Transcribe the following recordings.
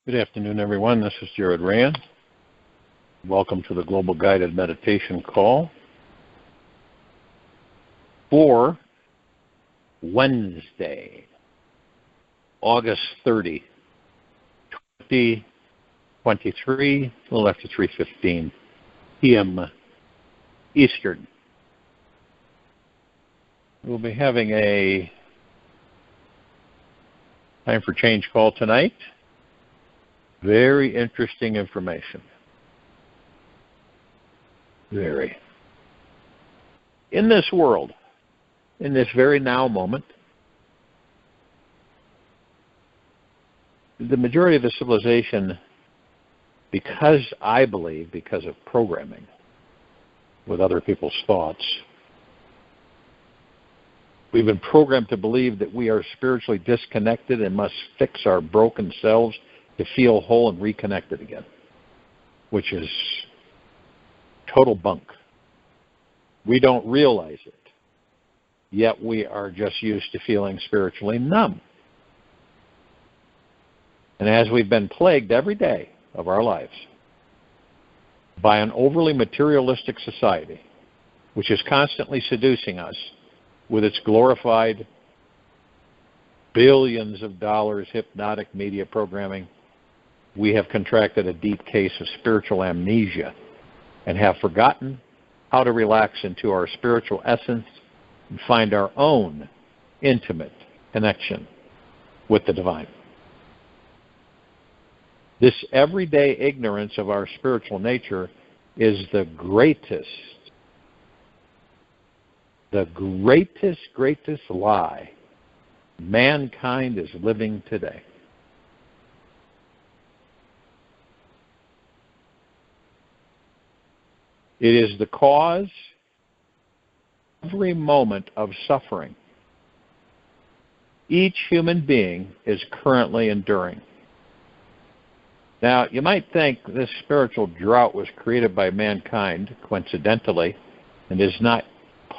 Good afternoon, everyone. This is Jared Rand. Welcome to the Global Guided Meditation Call for Wednesday, August 30, 2023, a little after 3:15 p.m. Eastern. We'll be having a time for change call tonight. Very interesting information. Very. In this world, in this very now moment, the majority of the civilization, because of programming with other people's thoughts, we've been programmed to believe that we are spiritually disconnected and must fix our broken selves to feel whole and reconnected again, which is total bunk. We don't realize it, yet we are just used to feeling spiritually numb. And as we've been plagued every day of our lives by an overly materialistic society, which is constantly seducing us with its glorified billions of dollars hypnotic media programming, we have contracted a deep case of spiritual amnesia and have forgotten how to relax into our spiritual essence and find our own intimate connection with the divine. This everyday ignorance of our spiritual nature is the greatest lie mankind is living today. It is the cause every moment of suffering each human being is currently enduring. Now, you might think this spiritual drought was created by mankind, coincidentally, and is not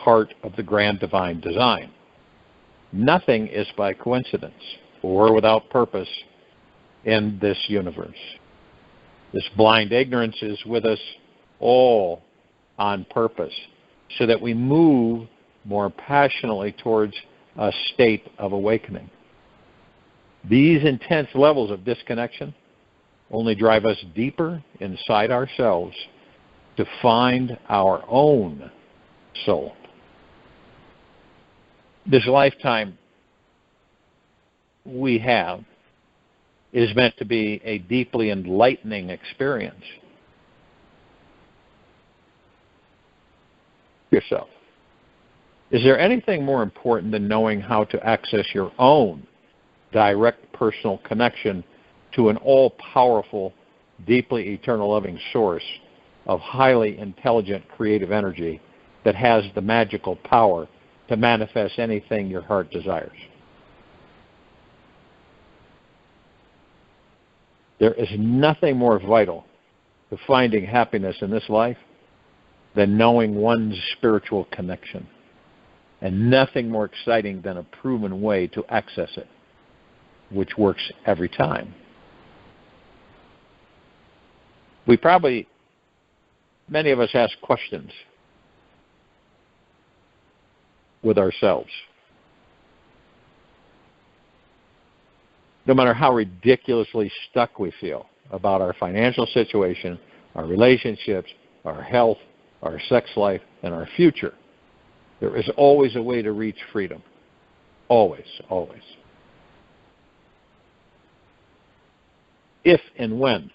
part of the grand divine design. Nothing is by coincidence or without purpose in this universe. This blind ignorance is with us all on purpose, so that we move more passionately towards a state of awakening. These intense levels of disconnection only drive us deeper inside ourselves to find our own soul. This lifetime we have is meant to be a deeply enlightening experience. Yourself. Is there anything more important than knowing how to access your own direct personal connection to an all-powerful, deeply eternal loving source of highly intelligent creative energy that has the magical power to manifest anything your heart desires? There is nothing more vital to finding happiness in this life than knowing one's spiritual connection, and nothing more exciting than a proven way to access it, which works every time. Many of us ask questions with ourselves. No matter how ridiculously stuck we feel about our financial situation, our relationships, our health, our sex life, and our future, there is always a way to reach freedom. Always, always. If and when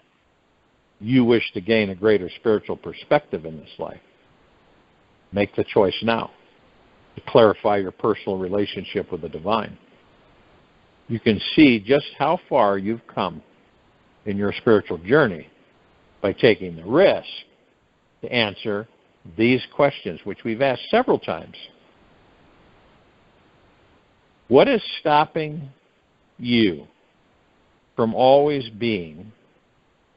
you wish to gain a greater spiritual perspective in this life, make the choice now to clarify your personal relationship with the divine. You can see just how far you've come in your spiritual journey by taking the risk to answer these questions, which we've asked several times. What is stopping you from always being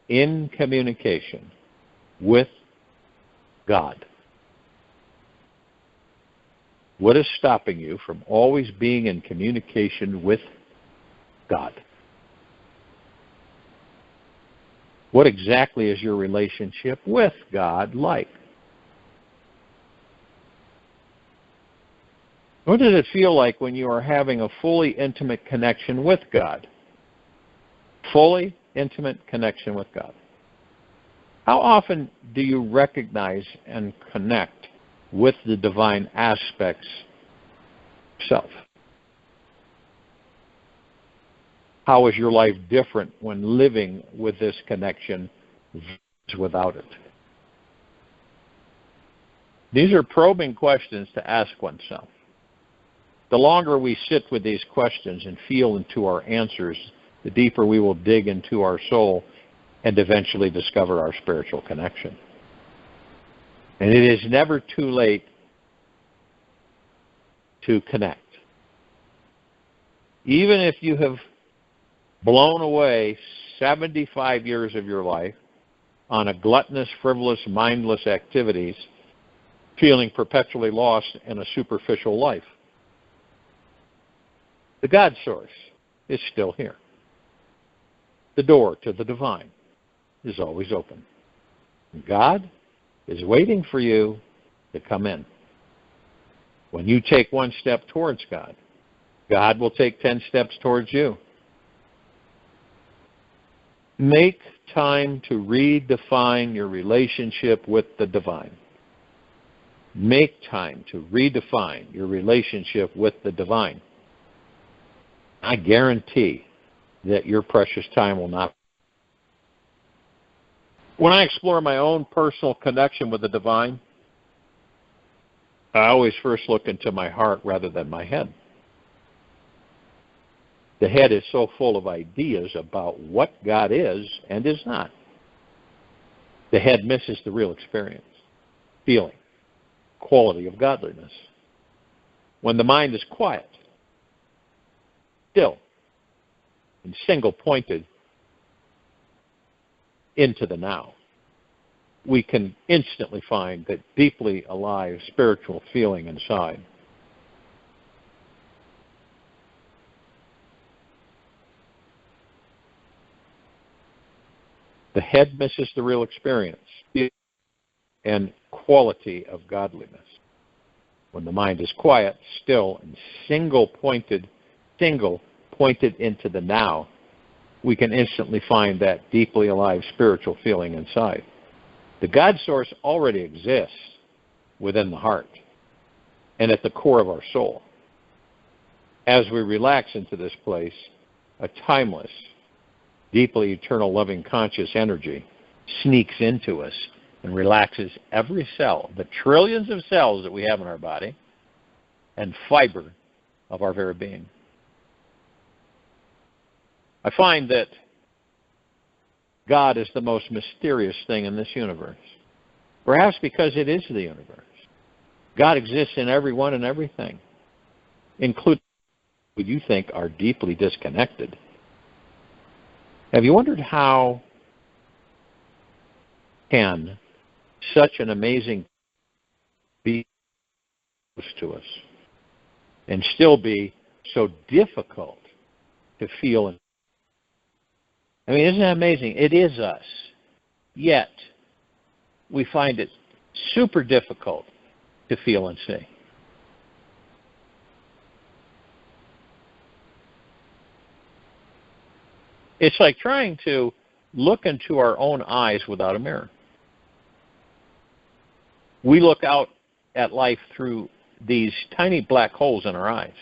in communication with God? What is stopping you from always being in communication with God? What exactly is your relationship with God like? What does it feel like when you are having a fully intimate connection with God? Fully intimate connection with God. How often do you recognize and connect with the divine aspects of self? How is your life different when living with this connection versus without it? These are probing questions to ask oneself. The longer we sit with these questions and feel into our answers, the deeper we will dig into our soul and eventually discover our spiritual connection. And it is never too late to connect. Even if you have blown away 75 years of your life on a gluttonous, frivolous, mindless activities, feeling perpetually lost in a superficial life, the God source is still here. The door to the divine is always open. God is waiting for you to come in. When you take one step towards God, God will take 10 steps towards you. Make time to redefine your relationship with the divine. Make time to redefine your relationship with the divine. I guarantee that your precious time will not. When I explore my own personal connection with the divine, I always first look into my heart rather than my head. The head is so full of ideas about what God is and is not. The head misses the real experience, feeling, quality of godliness. When the mind is quiet, still, and single-pointed into the now, we can instantly find that deeply alive spiritual feeling inside. The head misses the real experience and quality of godliness. When the mind is quiet, still, and single-pointed into the now, we can instantly find that deeply alive spiritual feeling inside. The God source already exists within the heart and at the core of our soul. As we relax into this place, a timeless, deeply eternal, loving, conscious energy sneaks into us and relaxes every cell, the trillions of cells that we have in our body, and fiber of our very being. I find that God is the most mysterious thing in this universe, perhaps because it is the universe. God exists in everyone and everything, including what you think are deeply disconnected. Have you wondered how can such an amazing be close to us and still be so difficult to feel? I mean, isn't that amazing? It is us. Yet, we find it super difficult to feel and see. It's like trying to look into our own eyes without a mirror. We look out at life through these tiny black holes in our eyes,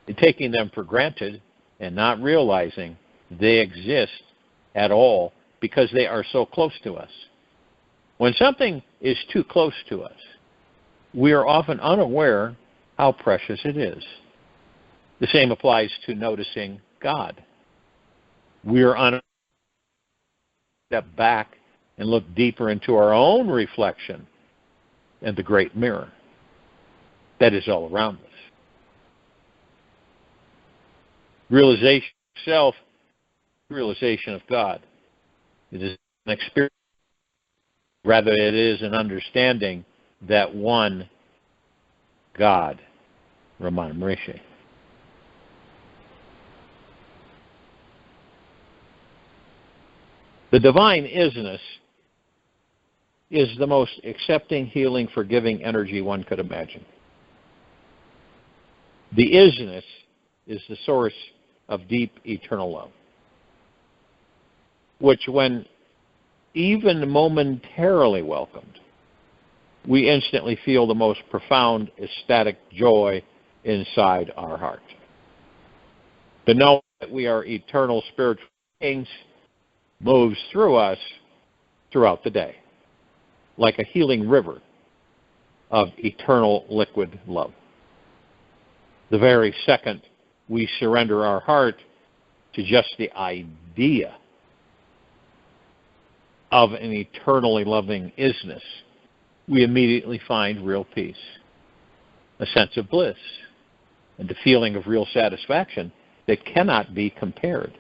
and taking them for granted and not realizing they exist at all because they are so close to us. When something is too close to us, we are often unaware how precious it is. The same applies to noticing God. We are unaware to step back and look deeper into our own reflection and the great mirror that is all around us. Realization of self, realization of God. It is an experience, rather it is an understanding that one God, Ramana Maharishi. The divine isnness is the most accepting, healing, forgiving energy one could imagine. The isness is the source of deep, eternal love, which when even momentarily welcomed, we instantly feel the most profound, ecstatic joy inside our heart. To know that we are eternal spiritual beings moves through us throughout the day, like a healing river of eternal liquid love. The very second we surrender our heart to just the idea of an eternally loving isness, we immediately find real peace, a sense of bliss, and a feeling of real satisfaction that cannot be compared.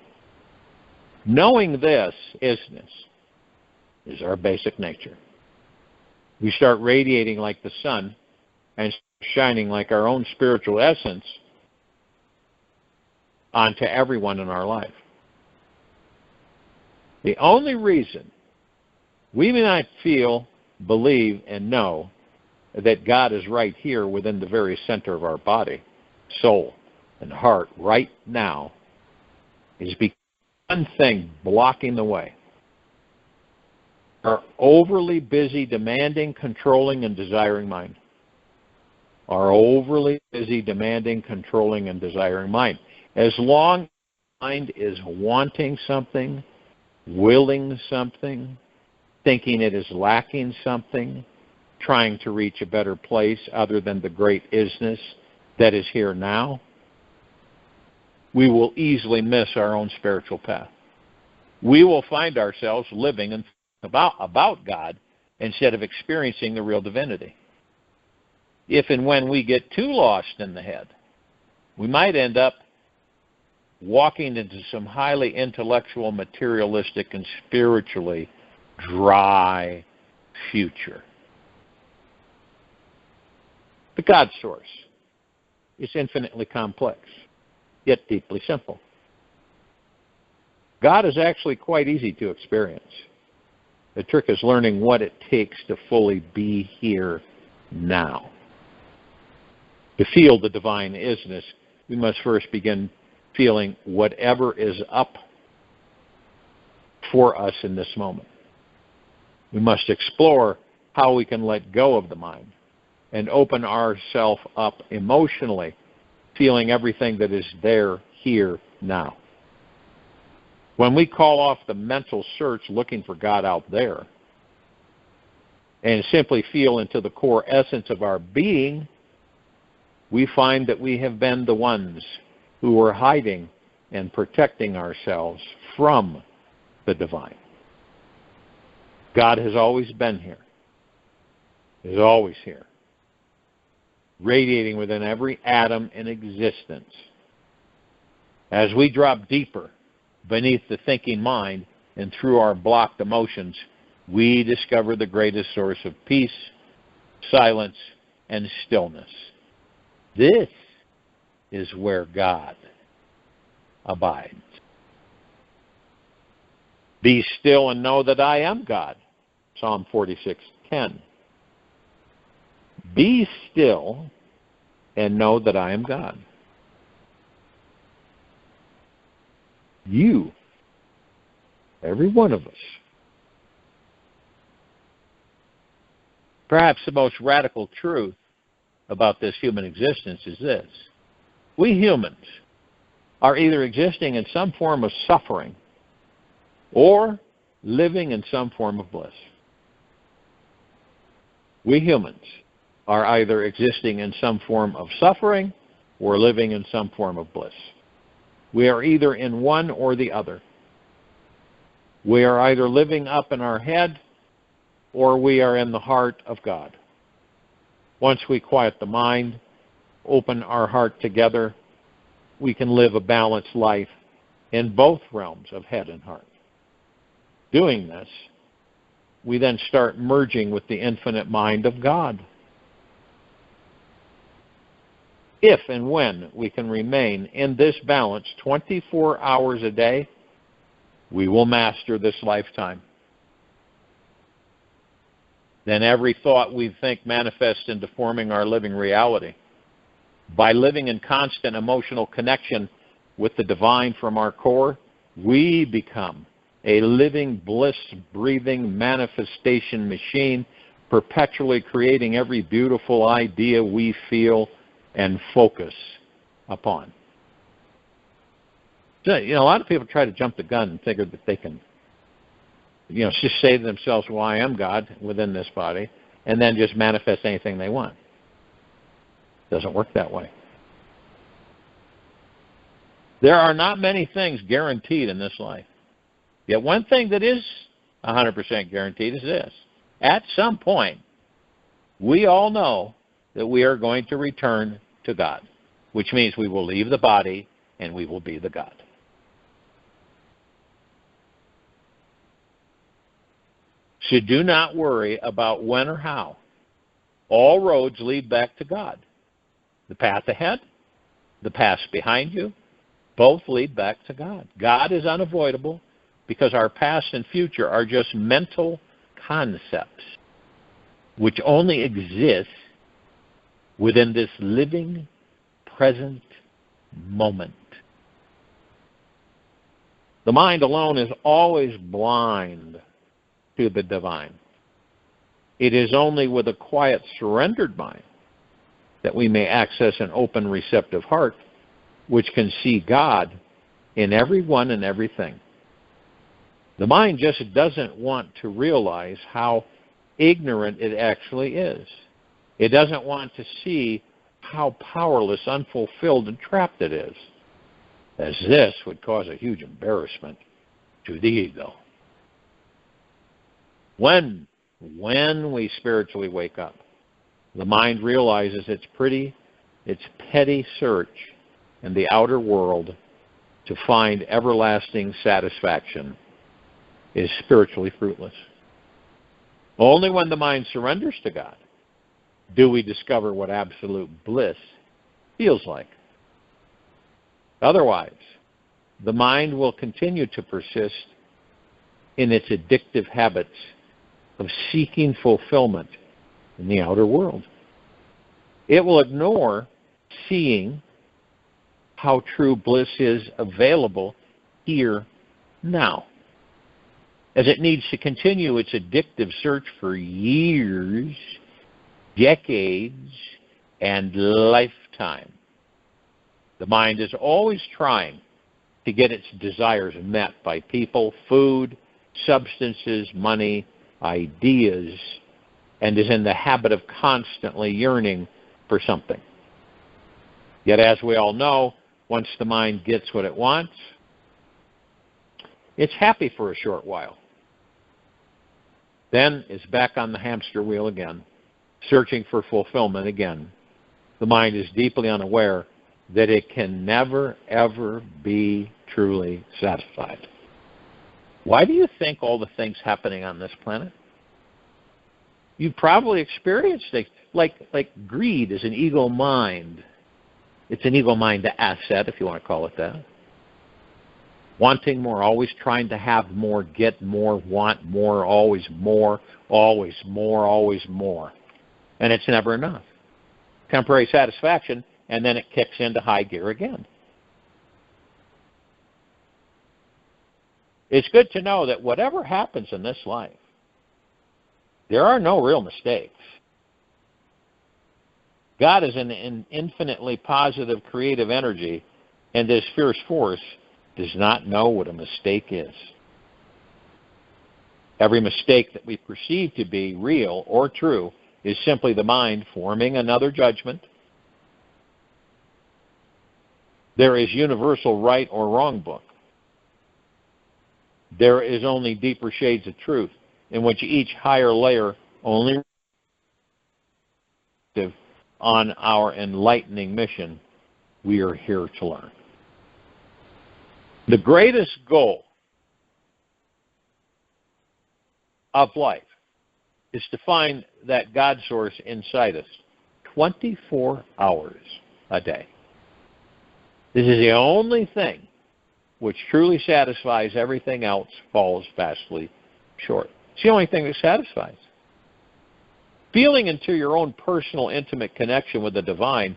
Knowing this isness is our basic nature. We start radiating like the sun and shining like our own spiritual essence onto everyone in our life. The only reason we may not feel, believe, and know that God is right here within the very center of our body, soul, and heart right now is because one thing blocking the way. Our overly busy, demanding, controlling, and desiring mind. Our overly busy, demanding, controlling, and desiring mind. As long as the mind is wanting something, willing something, thinking it is lacking something, trying to reach a better place other than the great isness that is here now, we will easily miss our own spiritual path. We will find ourselves living about God instead of experiencing the real divinity. If and when we get too lost in the head, we might end up walking into some highly intellectual, materialistic, and spiritually dry future. The God source is infinitely complex, yet deeply simple. God is actually quite easy to experience. The trick is learning what it takes to fully be here now. To feel the divine isness, we must first begin feeling whatever is up for us in this moment. We must explore how we can let go of the mind and open ourselves up emotionally, feeling everything that is there, here, now. When we call off the mental search looking for God out there and simply feel into the core essence of our being, we find that we have been the ones who were hiding and protecting ourselves from the divine. God has always been here, is always here, radiating within every atom in existence. As we drop deeper beneath the thinking mind and through our blocked emotions, we discover the greatest source of peace, silence, and stillness. This is where God abides. Be still and know that I am God. Psalm 46:10. Be still and know that I am God. You, every one of us. Perhaps the most radical truth about this human existence is this. We humans are either existing in some form of suffering or living in some form of bliss. We humans are either existing in some form of suffering or living in some form of bliss. We are either in one or the other. We are either living up in our head or we are in the heart of God. Once we quiet the mind, open our heart together, we can live a balanced life in both realms of head and heart. Doing this, we then start merging with the infinite mind of God. If and when we can remain in this balance 24 hours a day, we will master this lifetime. Then every thought we think manifests into forming our living reality. By living in constant emotional connection with the divine from our core, we become a living, bliss-breathing manifestation machine, perpetually creating every beautiful idea we feel and focus upon. So, a lot of people try to jump the gun and figure that they can, just say to themselves, well, I am God within this body, and then just manifest anything they want. It doesn't work that way. There are not many things guaranteed in this life. Yet one thing that is 100% guaranteed is this. At some point, we all know that we are going to return to God, which means we will leave the body and we will be the God. So do not worry about when or how. All roads lead back to God. The path ahead, the path behind you, both lead back to God. God is unavoidable because our past and future are just mental concepts which only exist within this living, present moment. The mind alone is always blind to the divine. It is only with a quiet, surrendered mind that we may access an open, receptive heart which can see God in everyone and everything. The mind just doesn't want to realize how ignorant it actually is. It doesn't want to see how powerless, unfulfilled, and trapped it is, as this would cause a huge embarrassment to the ego. When we spiritually wake up, the mind realizes its petty search in the outer world to find everlasting satisfaction is spiritually fruitless. Only when the mind surrenders to God do we discover what absolute bliss feels like. Otherwise, the mind will continue to persist in its addictive habits of seeking fulfillment in the outer world. It will ignore seeing how true bliss is available here now, as it needs to continue its addictive search for years, decades, and lifetime. The mind is always trying to get its desires met by people, food, substances, money, ideas, and is in the habit of constantly yearning for something. Yet, as we all know, once the mind gets what it wants, it's happy for a short while. Then it's back on the hamster wheel again, searching for fulfillment again. The mind is deeply unaware that it can never, ever be truly satisfied. Why do you think all the things happening on this planet? You've probably experienced things like greed is an ego mind. It's an ego mind asset, if you want to call it that. Wanting more, always trying to have more, get more, want more, always more, always more, always more. And it's never enough. Temporary satisfaction, and then it kicks into high gear again. It's good to know that whatever happens in this life, there are no real mistakes. God is an infinitely positive, creative energy, and this fierce force does not know what a mistake is. Every mistake that we perceive to be real or true is simply the mind forming another judgment. There is universal right or wrong book. There is only deeper shades of truth, in which each higher layer only on our enlightening mission we are here to learn. The greatest goal of life is to find that God source inside us 24 hours a day. This is the only thing which truly satisfies everything else falls vastly short. It's the only thing that satisfies. Feeling into your own personal, intimate connection with the divine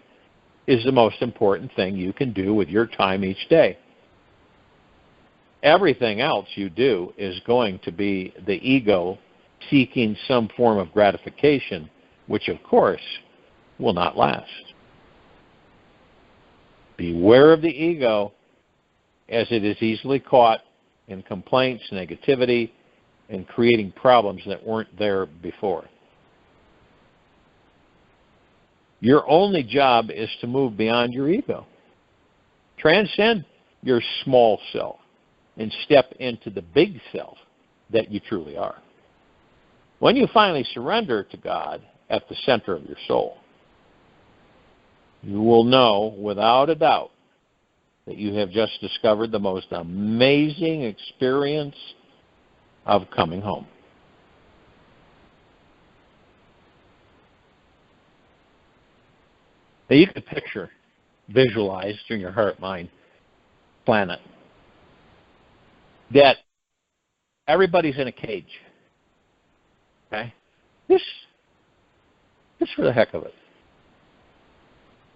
is the most important thing you can do with your time each day. Everything else you do is going to be the ego seeking some form of gratification, which, of course, will not last. Beware of the ego, as it is easily caught in complaints, negativity, and creating problems that weren't there before. Your only job is to move beyond your ego. Transcend your small self and step into the big self that you truly are. When you finally surrender to God at the center of your soul, you will know without a doubt that you have just discovered the most amazing experience of coming home. Now you can picture, visualize through your heart, mind, planet, that everybody's in a cage. Okay? Just for the heck of it.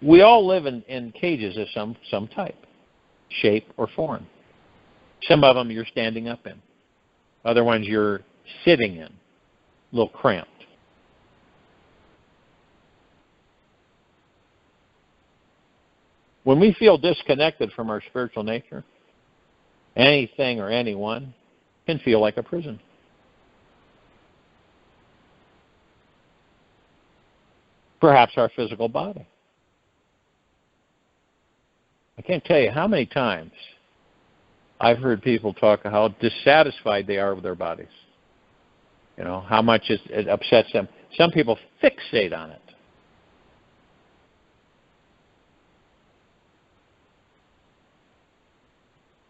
We all live in cages of some type, shape, or form. Some of them you're standing up in. Other ones you're sitting in, a little cramped. When we feel disconnected from our spiritual nature, anything or anyone can feel like a prison. Perhaps our physical body. I can't tell you how many times I've heard people talk how dissatisfied they are with their bodies. You know, how much it upsets them. Some people fixate on it.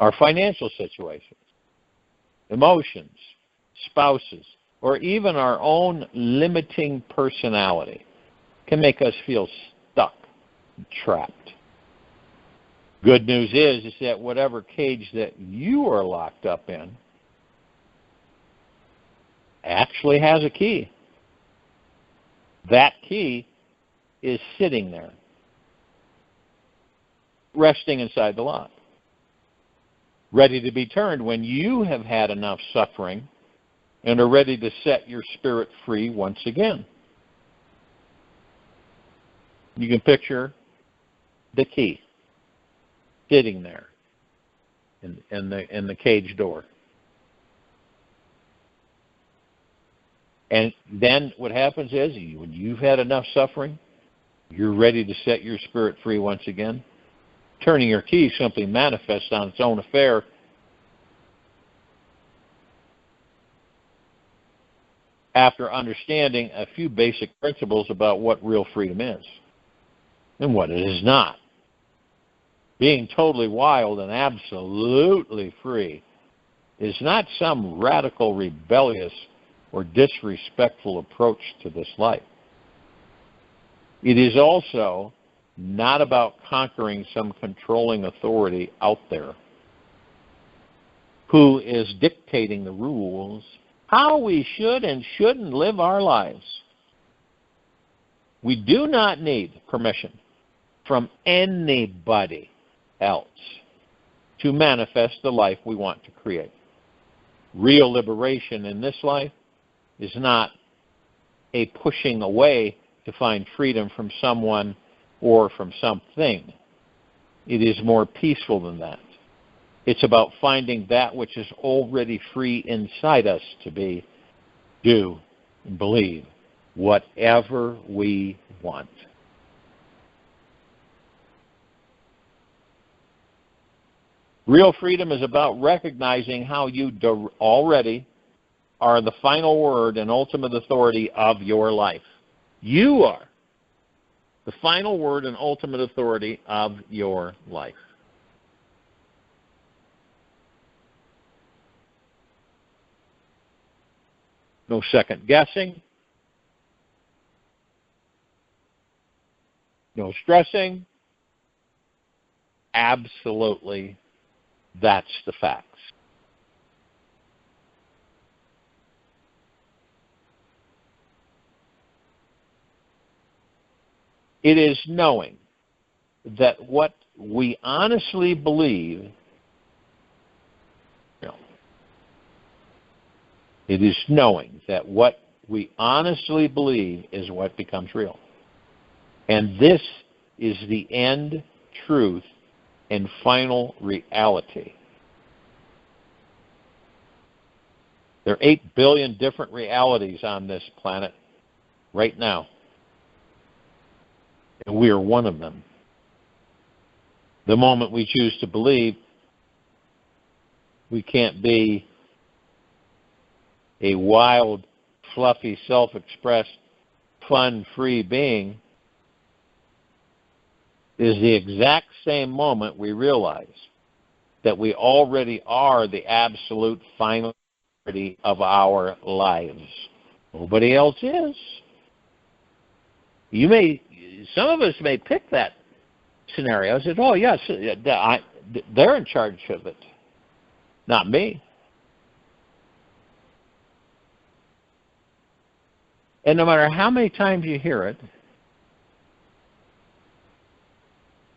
Our financial situations, emotions, spouses, or even our own limiting personality can make us feel stuck, trapped. Good news is that whatever cage that you are locked up in actually has a key. That key is sitting there, resting inside the lock, ready to be turned when you have had enough suffering and are ready to set your spirit free once again. You can picture the key sitting there in the cage door. And then what happens is, when you've had enough suffering, you're ready to set your spirit free once again. Turning your key simply manifests on its own affair. After understanding a few basic principles about what real freedom is and what it is not. Being totally wild and absolutely free is not some radical, rebellious, or disrespectful approach to this life. It is also not about conquering some controlling authority out there who is dictating the rules, how we should and shouldn't live our lives. We do not need permission from anybody else to manifest the life we want to create. Real liberation in this life is not a pushing away to find freedom from someone or from something. It is more peaceful than that. It's about finding that which is already free inside us to be, do, and believe whatever we want. Real freedom is about recognizing how you already are the final word and ultimate authority of your life. You are the final word and ultimate authority of your life. No second guessing. No stressing. Absolutely That's the facts. It is knowing that what we honestly believe, it is knowing that what we honestly believe is what becomes real. And this is the end truth and final reality. There are 8 billion different realities on this planet right now. And we are one of them. The moment we choose to believe we can't be a wild, fluffy, self-expressed, fun-free being is the exact same moment we realize that we already are the absolute finality of our lives. Nobody else is. Some of us may pick that scenario and say, oh, yes, they're in charge of it, not me. And no matter how many times you hear it,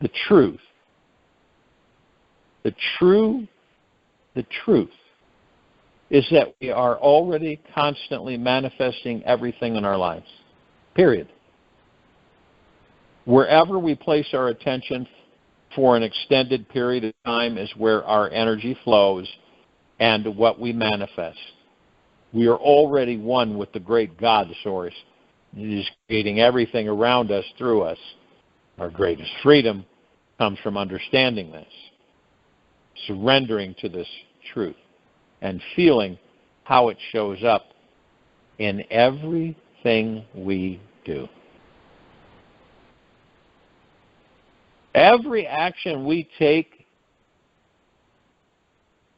the truth is that we are already constantly manifesting everything in our lives. Period. Wherever we place our attention for an extended period of time is where our energy flows and what we manifest. We are already one with the great God source. It is creating everything around us through us. Our greatest freedom comes from understanding this, surrendering to this truth, and feeling how it shows up in everything we do. Every action we take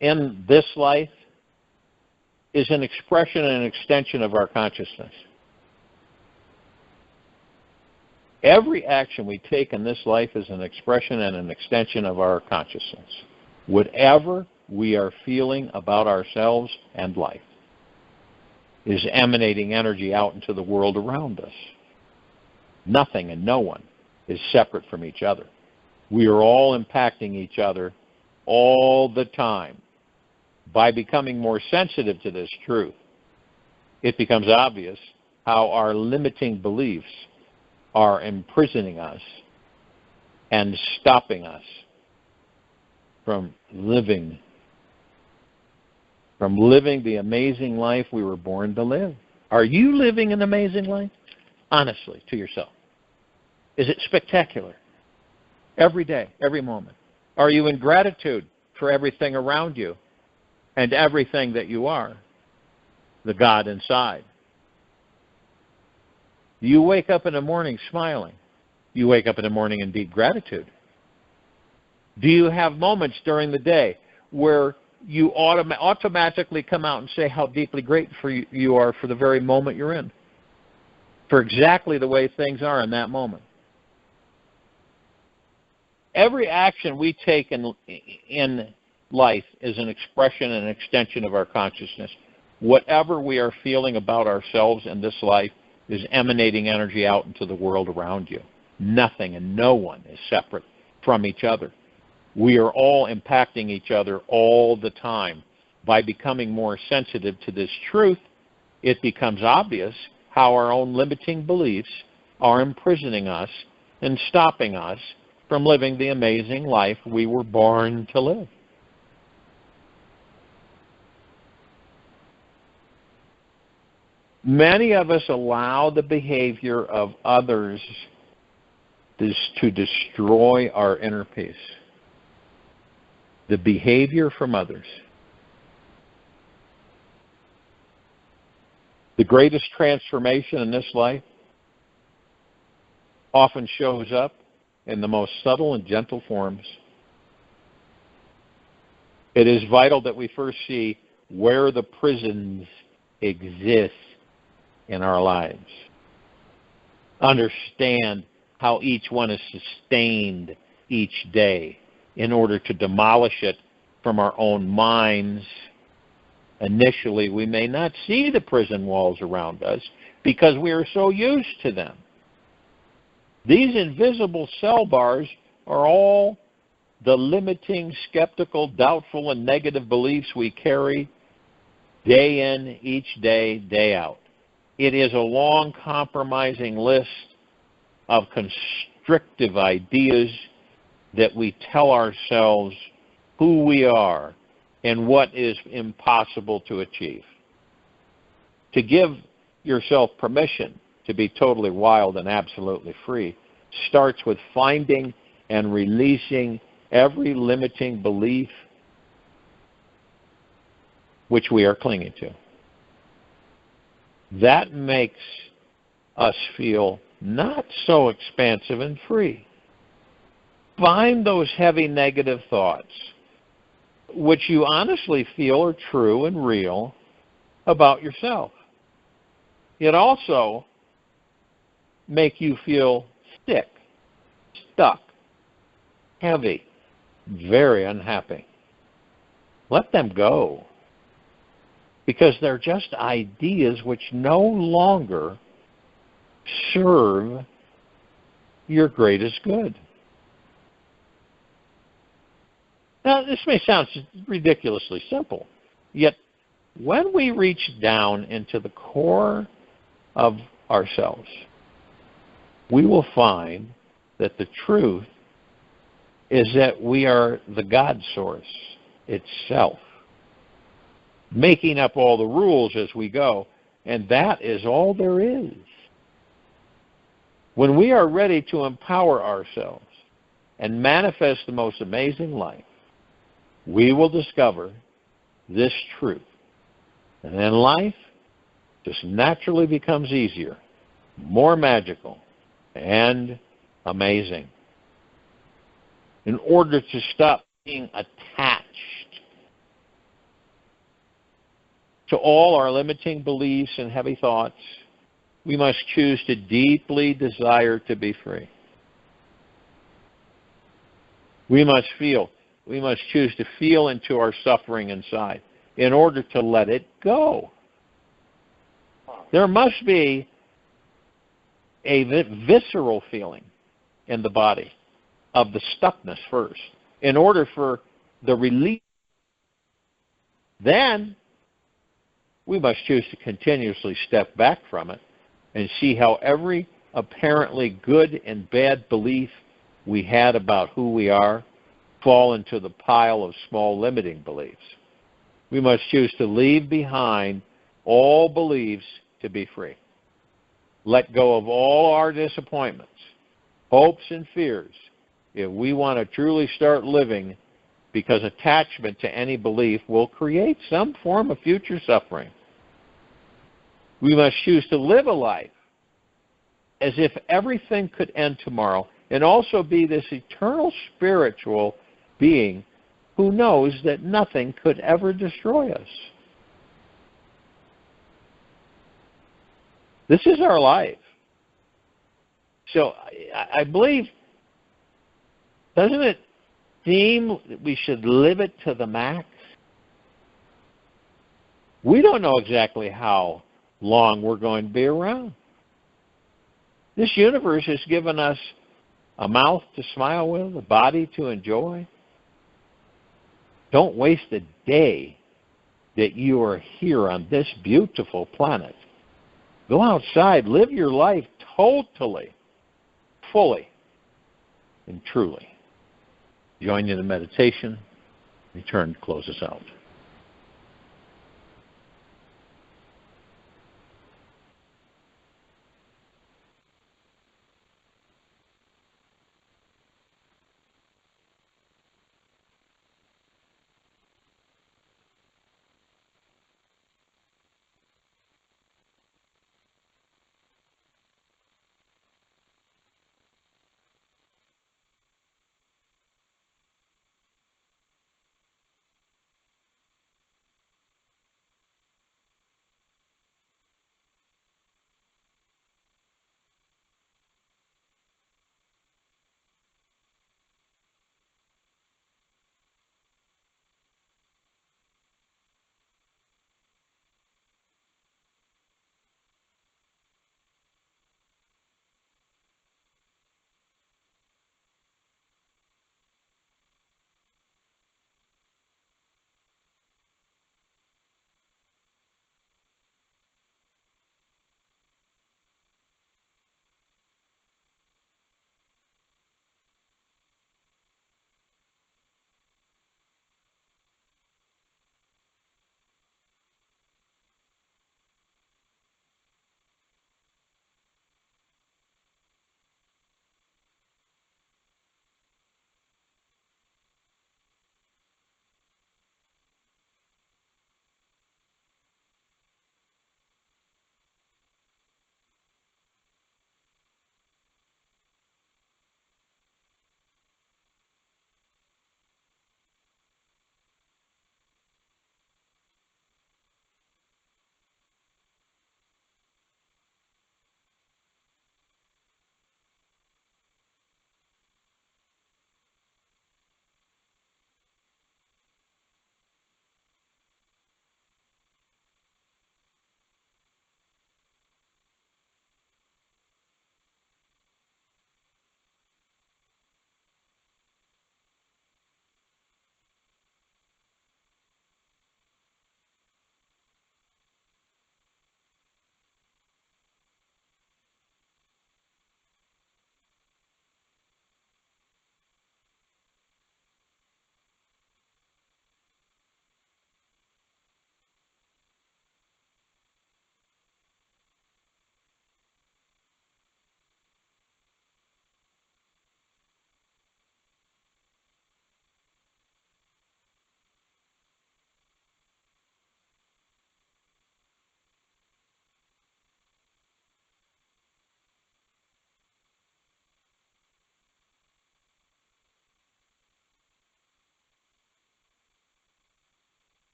in this life is an expression and an extension of our consciousness. Every action we take in this life is an expression and an extension of our consciousness. Whatever we are feeling about ourselves and life is emanating energy out into the world around us. Nothing and no one is separate from each other. We are all impacting each other all the time. By becoming more sensitive to this truth, it becomes obvious how our limiting beliefs are imprisoning us and stopping us from living the amazing life we were born to live. Are you living an amazing life? Honestly, to yourself. Is it spectacular? Every day, every moment. Are you in gratitude for everything around you and everything that you are, the God inside? You wake up in the morning smiling. You wake up in the morning in deep gratitude. Do you have moments during the day where you automatically come out and say how deeply grateful you are for the very moment you're in, for exactly the way things are in that moment? Every action we take in life is an expression and an extension of our consciousness. Whatever we are feeling about ourselves in this life is emanating energy out into the world around you. Nothing and no one is separate from each other. We are all impacting each other all the time. By becoming more sensitive to this truth, it becomes obvious how our own limiting beliefs are imprisoning us and stopping us from living the amazing life we were born to live. Many of us allow the behavior of others to destroy our inner peace. The behavior from others. The greatest transformation in this life often shows up in the most subtle and gentle forms. It is vital that we first see where the prisons exist in our lives. Understand how each one is sustained each day in order to demolish it from our own minds, initially we may not see the prison walls around us because we are so used to them. These invisible cell bars are all the limiting, skeptical, doubtful, and negative beliefs we carry day in, each day, day out. It is a long, compromising list of constrictive ideas that we tell ourselves who we are and what is impossible to achieve. To give yourself permission to be totally wild and absolutely free starts with finding and releasing every limiting belief which we are clinging to. That makes us feel not so expansive and free. Find those heavy negative thoughts which you honestly feel are true and real about yourself. It also make you feel sick, stuck, heavy, very unhappy. Let them go, because they're just ideas which no longer serve your greatest good. Now, this may sound ridiculously simple, yet when we reach down into the core of ourselves, we will find that the truth is that we are the God source itself, making up all the rules as we go, and that is all there is. When we are ready to empower ourselves and manifest the most amazing life, we will discover this truth. And then life just naturally becomes easier, more magical, and amazing. In order to stop being attached to all our limiting beliefs and heavy thoughts, we must choose to deeply desire to be free. We must choose to feel into our suffering inside in order to let it go. There must be a visceral feeling in the body of the stuckness first in order for the release. Then we must choose to continuously step back from it and see how every apparently good and bad belief we had about who we are fall into the pile of small limiting beliefs. We must choose to leave behind all beliefs to be free. Let go of all our disappointments, hopes, and fears if we want to truly start living, because attachment to any belief will create some form of future suffering. We must choose to live a life as if everything could end tomorrow and also be this eternal spiritual being who knows that nothing could ever destroy us. This is our life. So I believe, doesn't it seem that we should live it to the max? We don't know exactly how long we're going to be around. This universe has given us a mouth to smile with, a body to enjoy. Don't waste a day that you are here on this beautiful planet. Go outside, live your life totally, fully, and truly. Join you in the meditation. Return to close us out.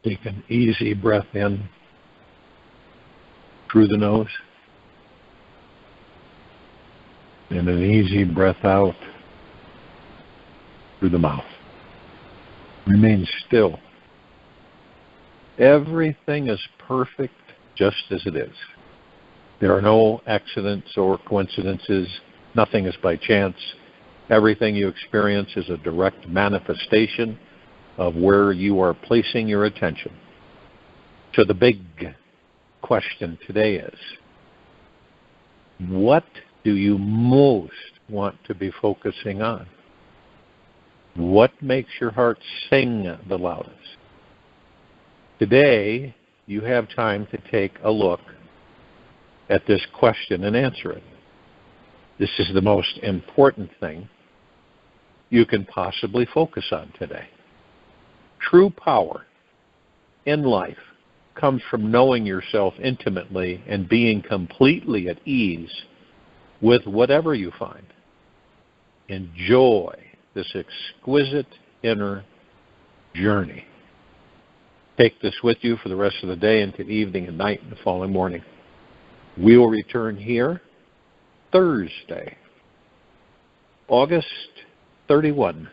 Take an easy breath in through the nose and an easy breath out through the mouth. Remain still. Everything is perfect just as it is. There are no accidents or coincidences. Nothing is by chance. Everything you experience is a direct manifestation of where you are placing your attention. So the big question today is, what do you most want to be focusing on? What makes your heart sing the loudest? Today, you have time to take a look at this question and answer it. This is the most important thing you can possibly focus on today. True power in life comes from knowing yourself intimately and being completely at ease with whatever you find. Enjoy this exquisite inner journey. Take this with you for the rest of the day into the evening and night and the following morning. We will return here Thursday, August 31,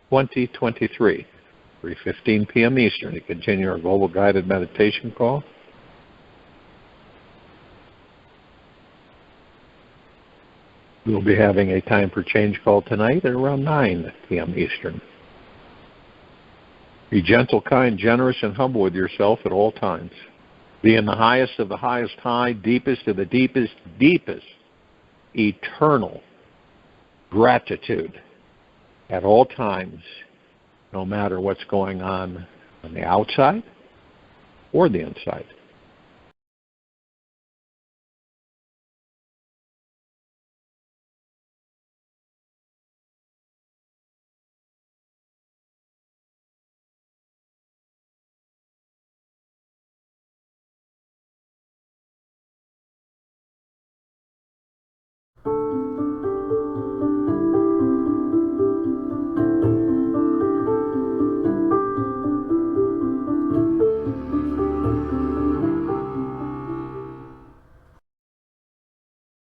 2023, 3:15 p.m. Eastern, to continue our global guided meditation call. We'll be having a time for change call tonight at around 9 p.m. Eastern. Be gentle, kind, generous, and humble with yourself at all times. Be in the highest of the highest high, deepest of the deepest, deepest, eternal gratitude at all times, no matter what's going on the outside or the inside.